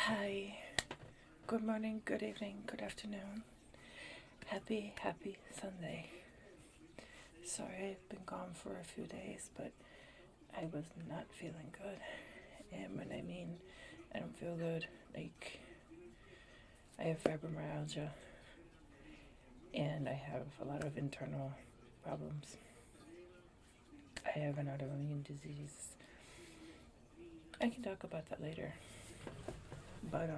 Hi, good morning, good evening, good afternoon. Happy Sunday. Sorry I've been gone for a few days, but I was not feeling good. And when I mean I don't feel good, like I have fibromyalgia and I have a lot of internal problems. I have an autoimmune disease. I can talk about that later. But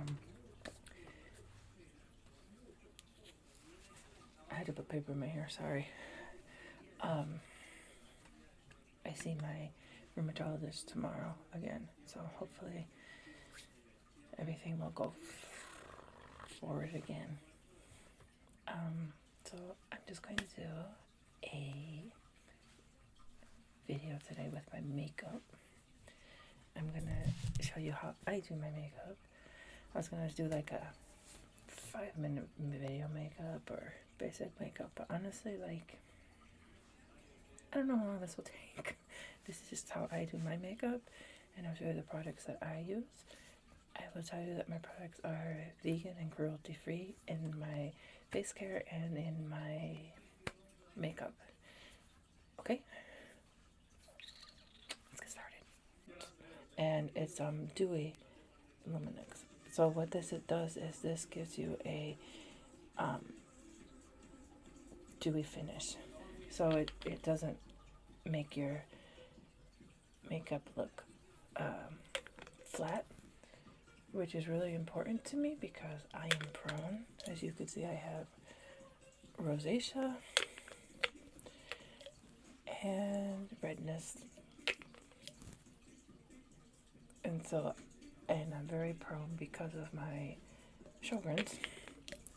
I had to put paper in my hair, sorry. I see my rheumatologist tomorrow again, so hopefully everything will go forward again. So I'm just going to do a video today with my makeup. I'm gonna show you how I do my makeup. I was gonna do like a 5-minute video makeup or basic makeup, but honestly, like, I don't know how long this will take. This is just how I do my makeup, and I'll show you the products that I use. I will tell you that my products are vegan and cruelty free in my face care and in my makeup. Okay? Let's get started. And it's Dewy Luminix. So what this does is this gives you a dewy finish. So it doesn't make your makeup look flat, which is really important to me because I am prone. As you can see, I have rosacea and redness. And I'm very prone because of my Sjogren's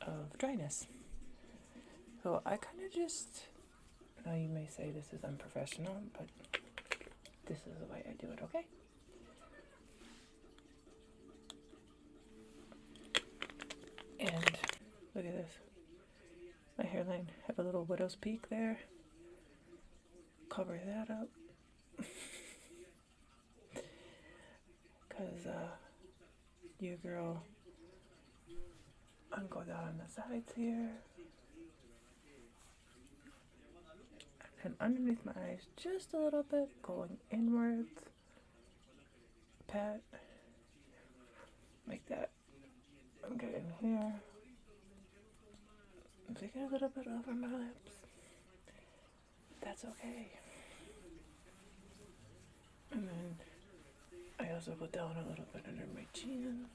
of dryness. So I kind of just, now you may say this is unprofessional, but this is the way I do it, okay? And look at this. My hairline have a little widow's peak there. Cover that up. Because your girl, I'm going down on the sides here. And underneath my eyes, just a little bit, going inwards. Pat. Like that. I'm getting here. I'm taking a little bit over my lips. That's okay. And then I also go down a little bit under my chin.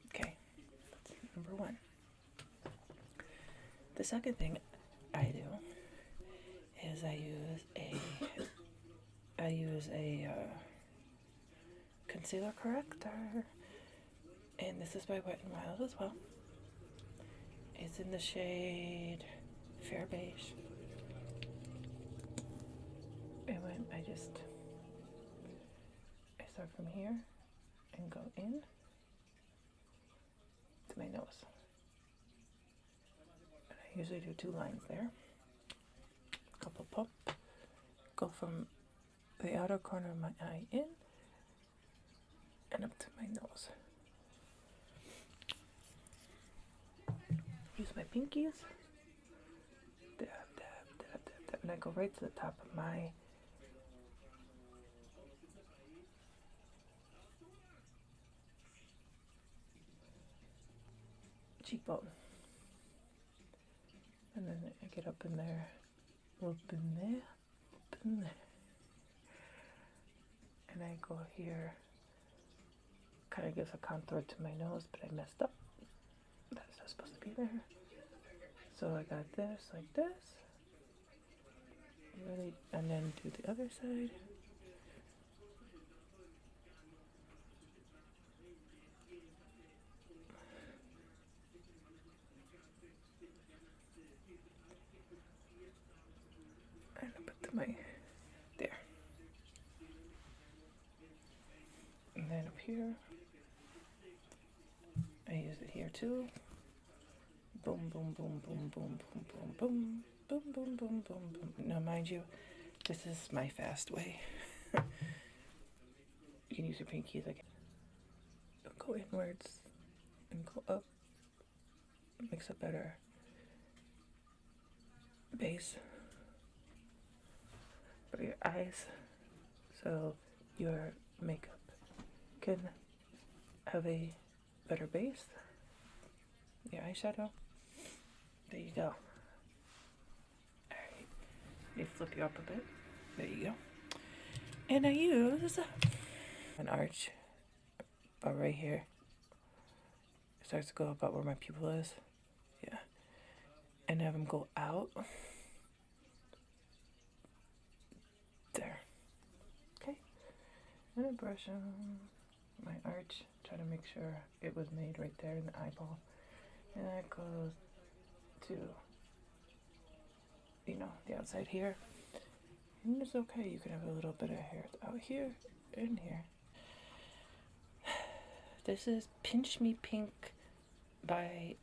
Okay, that's number one. The second thing I do is I use a concealer corrector, and this is by Wet n Wild as well. It's in the shade Fair Beige. And when I start from here and go in to my nose. And I usually do 2 lines there. Couple pop. Go from the outer corner of my eye in and up to my nose. Use my pinkies. Dab, dab, dab, dab, dab. And I go right to the top of my cheekbone. And then I get up in there, up in there, up in there. And I go here, kind of gives a contour to my nose, but I messed up. That's not supposed to be there. So I got this, like this. Really, and then do the other side. And I put to my, there. And then up here, I use it here too. Boom, boom, boom, boom, boom, boom, boom, boom, boom, boom, boom, boom, boom. Now mind you, this is my fast way. You can use your pinkies again. Go inwards and go up. Makes a better base for your eyes, so your makeup can have a better base. Your eyeshadow. There you go. Alright. You flip you up a bit. There you go. And I use an arch about right here. It starts to go about where my pupil is. Yeah. And have them go out. There. Okay. And I brush on my arch. Try to make sure it was made right there in the eyeball. And that goes to, you know, the outside here. And it's okay. You can have a little bit of hair out here and here. This is Pinch Me Pink by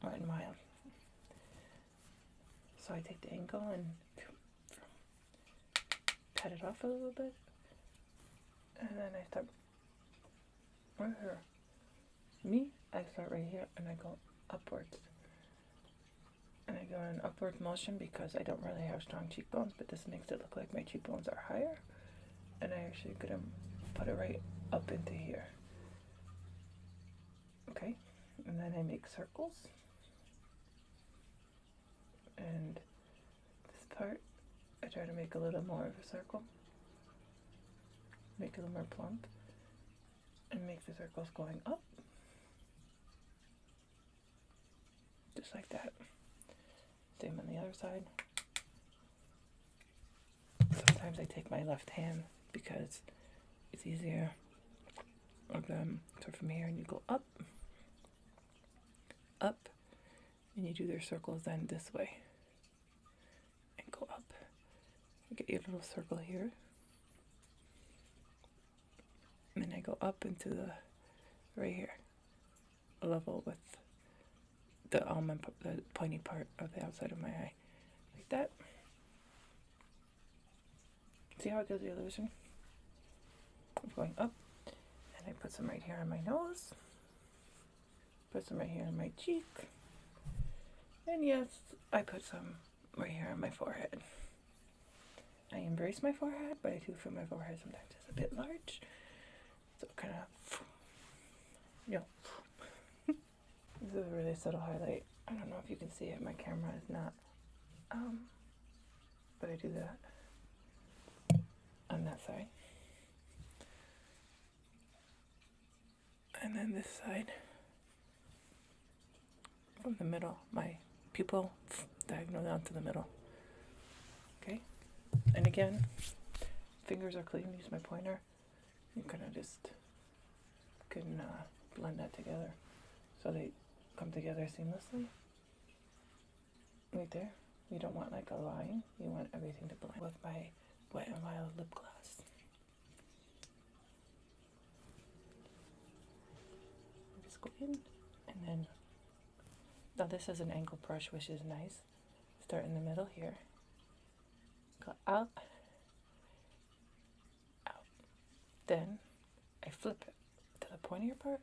Wet n Wild. So I take the angle and cut it off a little bit, and then I start right here. I start right here and I go upwards. And I go in upward motion because I don't really have strong cheekbones, but this makes it look like my cheekbones are higher. And I actually gonna put it right up into here. Okay, and then I make circles. And this part, I try to make a little more of a circle. Make it a little more plump. And make the circles going up. Just like that. Same on the other side. Sometimes I take my left hand because it's easier. So from here, and you go up, up, and you do their circles then this way. And go up. You get your little circle here. And then I go up into the, right here, level with the almond, the pointy part of the outside of my eye. Like that. See how it gives the illusion? I'm going up, and I put some right here on my nose. Put some right here on my cheek. And yes, I put some right here on my forehead. I embrace my forehead, but I do feel my forehead sometimes is a bit large. So kind of, you know. This is a really subtle highlight. I don't know if you can see it. My camera is not. But I do that on that side. And then this side. From the middle. My pupil, diagonal down to the middle. Okay? And again, fingers are clean. Use my pointer. You kind of just can blend that together so they come together seamlessly. Right there. You don't want like a line. You want everything to blend. With my Wet n Wild lip gloss. Just go in and then, now this is an angle brush, which is nice. Start in the middle here. Go out. Out. Then I flip it to the pointier part.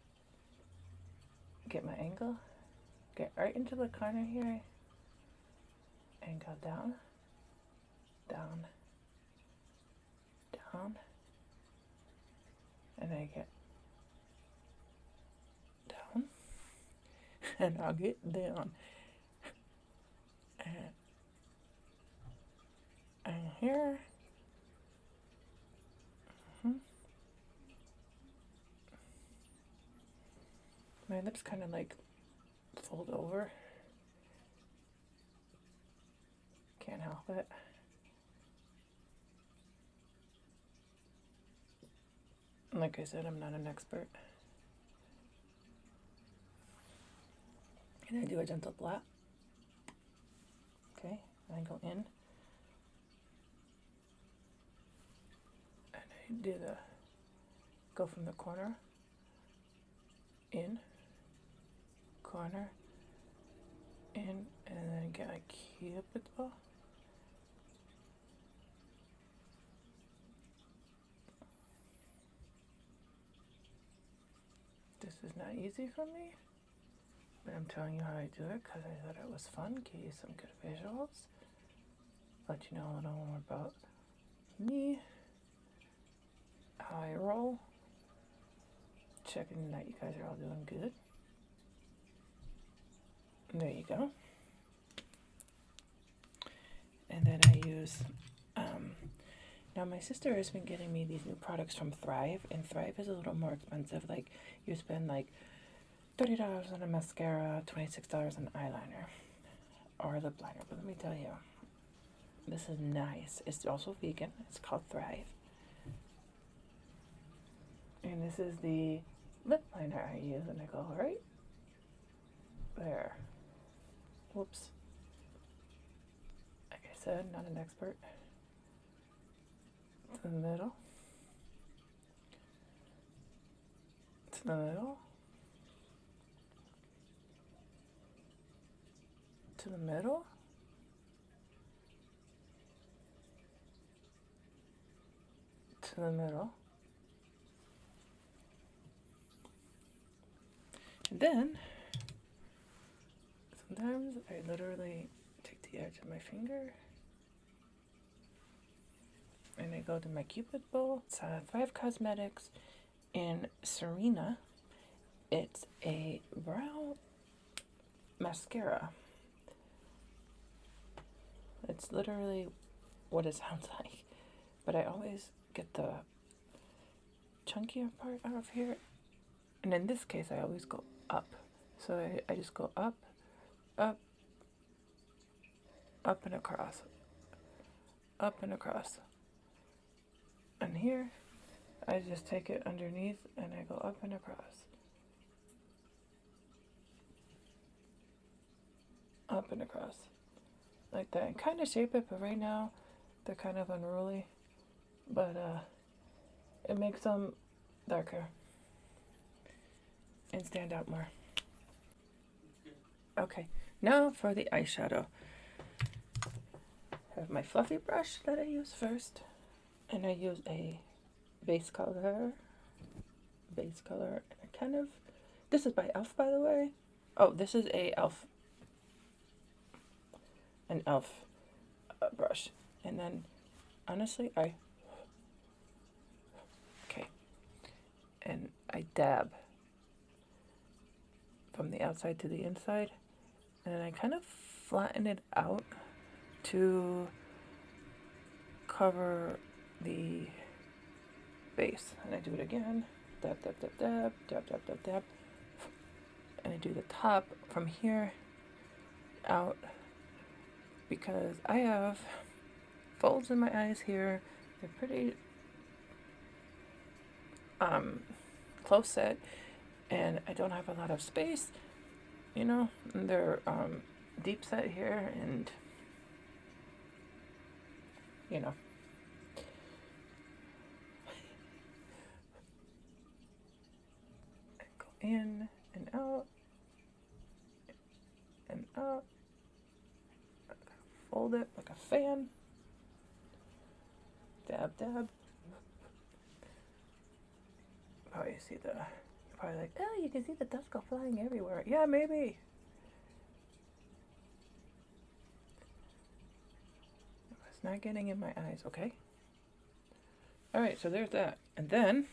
Get my angle, get right into the corner here, and go down, down, down, and I get down, and I'll get down, and here, my lips kind of like fold over. Can't help it. Like I said, I'm not an expert. And I do a gentle blot. Okay, and I go in. And I do the, go from the corner, in, corner, in, and then get a cupid's bow. is not easy for me, but I'm telling you how I do it because I thought it was fun, give you some good visuals, let you know a little more about me, how I roll, checking that you guys are all doing good. And there you go. And then I use, now my sister has been getting me these new products from Thrive, and Thrive is a little more expensive. Like, you spend like $30 on a mascara, $26 on eyeliner, or lip liner. But let me tell you, this is nice. It's also vegan. It's called Thrive. And this is the lip liner I use, and I go right there. Whoops. Like I said, not an expert. To the middle. To the middle. To the middle. To the middle. And then, sometimes I literally take the edge of my finger and I go to my Cupid bowl. It's Thrive Cosmetics in Serena. It's a brow mascara. It's literally what it sounds like. But I always get the chunkier part out of here. And in this case, I always go up. So I just go up, up, up and across. Up and across. And here, I just take it underneath and I go up and across. Up and across. Like that. And kind of shape it, but right now, they're kind of unruly. But it makes them darker and stand out more. Okay, now for the eyeshadow. I have my fluffy brush that I use first. And I use a base color. And I kind of, this is by e.l.f. by the way. Oh, this is an e.l.f. brush. And then, honestly, and I dab from the outside to the inside. And then I kind of flatten it out to cover the base. And I do it again. Dab, dab, dab, dab, dab, dab, dab, dab. And I do the top from here out because I have folds in my eyes here. They're pretty close set, and I don't have a lot of space, you know, and they're deep set here, and you know, I go in and out and out, fold it like a fan, dab, dab. Oh, you see you're probably like, oh, you can see the dust go flying everywhere. Yeah, maybe. It's not getting in my eyes, okay? All right, so there's that. And then,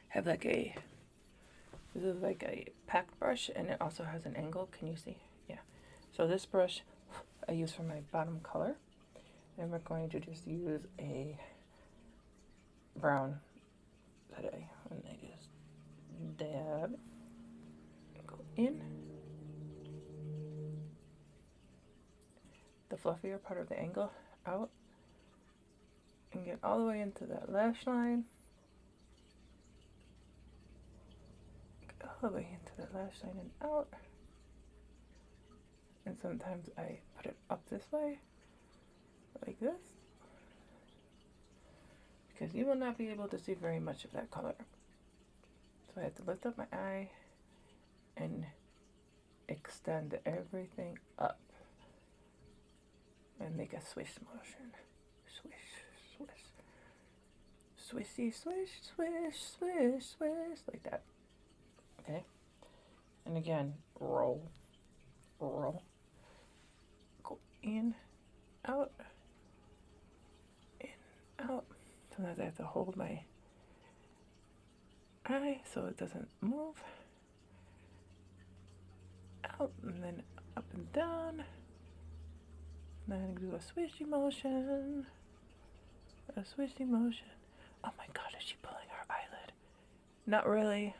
have like this is like a packed brush, and it also has an angle. Can you see? Yeah. So this brush I use for my bottom color. And we're going to just use a brown today, and I just dab, go in the fluffier part of the angle out, and get all the way into that lash line, get all the way into that lash line and out, and sometimes I put it up this way, like this, because you will not be able to see very much of that color. So I have to lift up my eye and extend everything up and make a swish motion. Swish, swish, swishy, swish, swish, swish, swish, like that. Okay? And again, roll, roll. Go in, out, in, out. Sometimes I have to hold my eye so it doesn't move. Out, and then up and down. And then do a swishy motion. A swishy motion. Oh my god, is she pulling her eyelid? Not really.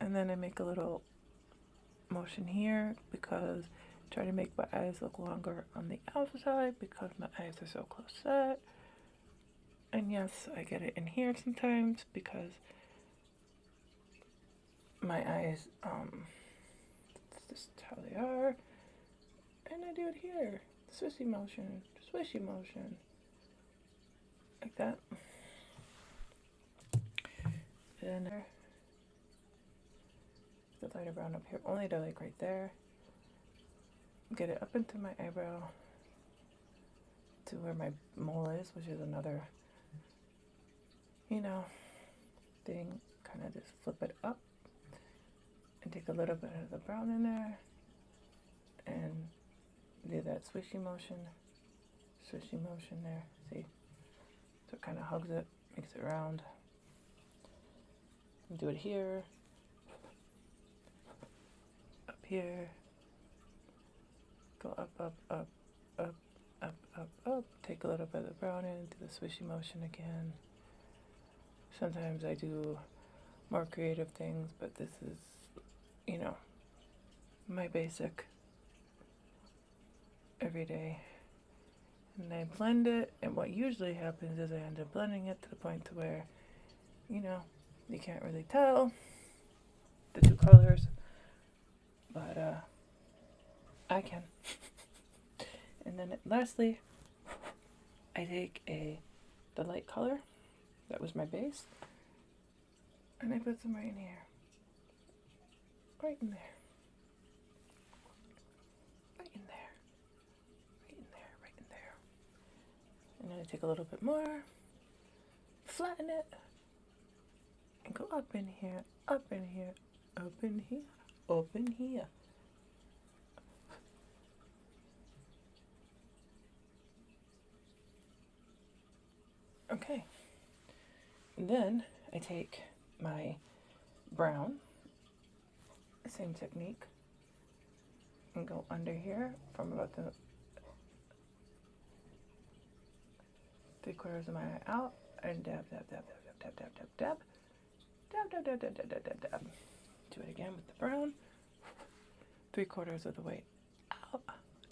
And then I make a little motion here because I try to make my eyes look longer on the outside because my eyes are so close set. And yes, I get it in here sometimes because my eyes, that's just how they are. And I do it here. Swishy motion, swishy motion. Like that. And the lighter brown up here, only to like right there. Get it up into my eyebrow to where my mole is, which is another, thing. Kind of just flip it up and take a little bit of the brown in there and do that swishy motion there. See? So it kind of hugs it, makes it round. Do it here, up here, go up, up, up, up, up, up, up. Take a little bit of the brown in, do the swishy motion again. Sometimes I do more creative things, but this is, my basic everyday. And I blend it, and what usually happens is I end up blending it to the point to where, you can't really tell the two colors, but I can. And then lastly, I take the light color, that was my base, and I put some right in here. Right in there. Right in there. Right in there, right in there. And then I take a little bit more, flatten it, and go up in here, up in here, up in here, up in here. Okay. And then I take my brown, same technique, and go under here from about the 3/4 of my eye out and dab, dab, dab, dab, dab, dab, dab, dab, dab, dab, dab, dab, dab, dab, dab, dab. Do it again with the brown, 3/4 of the way out,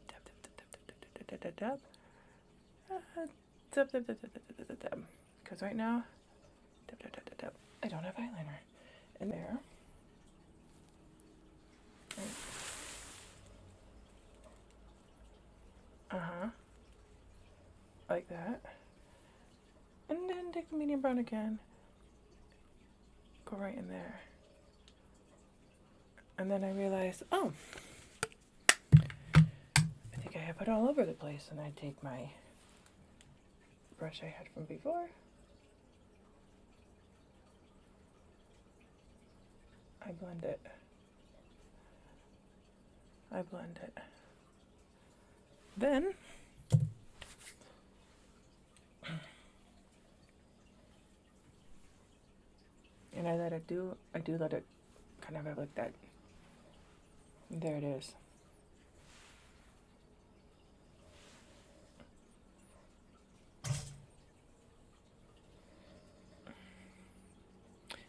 dab, dab, dab, dab, dab, dab, dab, dab, dab, dab, dab, dab, dab, dab, dab. Because right now, dab, dab, dab, dab, dab, I don't have eyeliner. And there. Like that. And then take the medium brown again. Go right in there. And then I realized, I think I have it all over the place. And I take my brush I had from before. I blend it. Then and I do let it kind of have like that. There it is.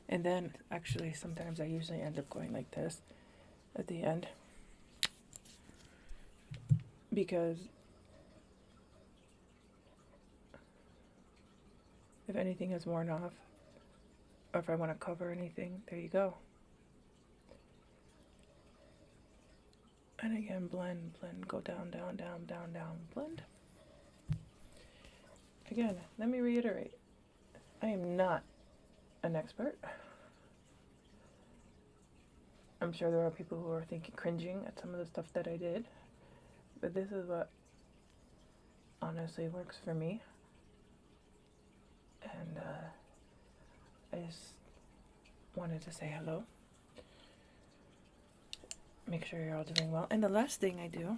And then actually sometimes I usually end up going like this at the end because if anything is worn off or if I want to cover anything, there you go. And again, blend, go down, down, down, down, down, blend. Again, let me reiterate, I am not an expert. I'm sure there are people who are cringing at some of the stuff that I did, but this is what honestly works for me. and I just wanted to say hello. Make sure you're all doing well. And the last thing I do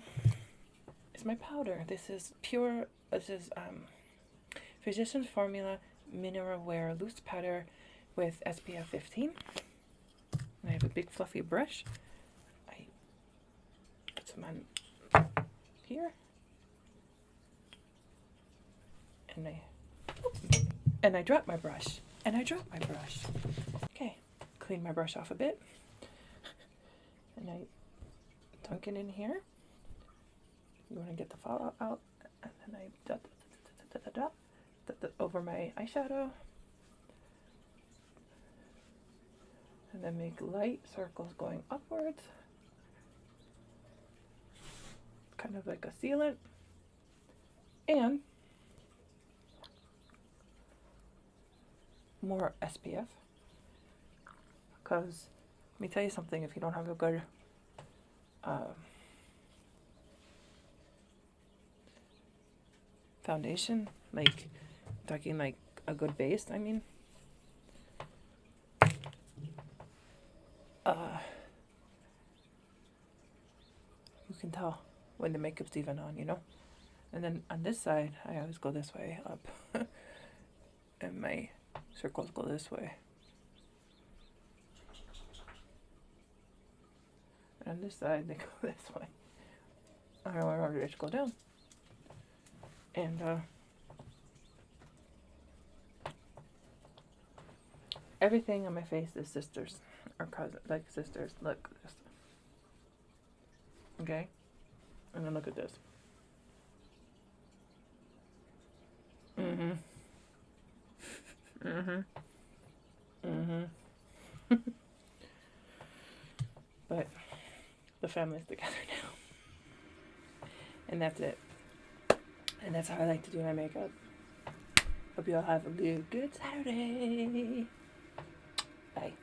is my powder. This is Physicians Formula Mineral Wear Loose Powder with SPF 15. And I have a big fluffy brush. I put some on here. And I drop my brush. Okay, clean my brush off a bit. And I dunk it in here. You want to get the fallout out. And then I dot over my eyeshadow. And then make light circles going upwards. Kind of like a sealant. And more SPF. Because, let me tell you something, if you don't have a good foundation, like, talking like a good base, I mean, you can tell when the makeup's even on, you know? And then on this side, I always go this way up. And my circles go this way. And on this side, they go this way. I don't want to just go down. And everything on my face is sisters or cousins, like sisters. Look, this. Okay, and then look at this. But the family's together now, and that's it. And that's how I like to do my makeup. Hope you all have a good Saturday. Bye.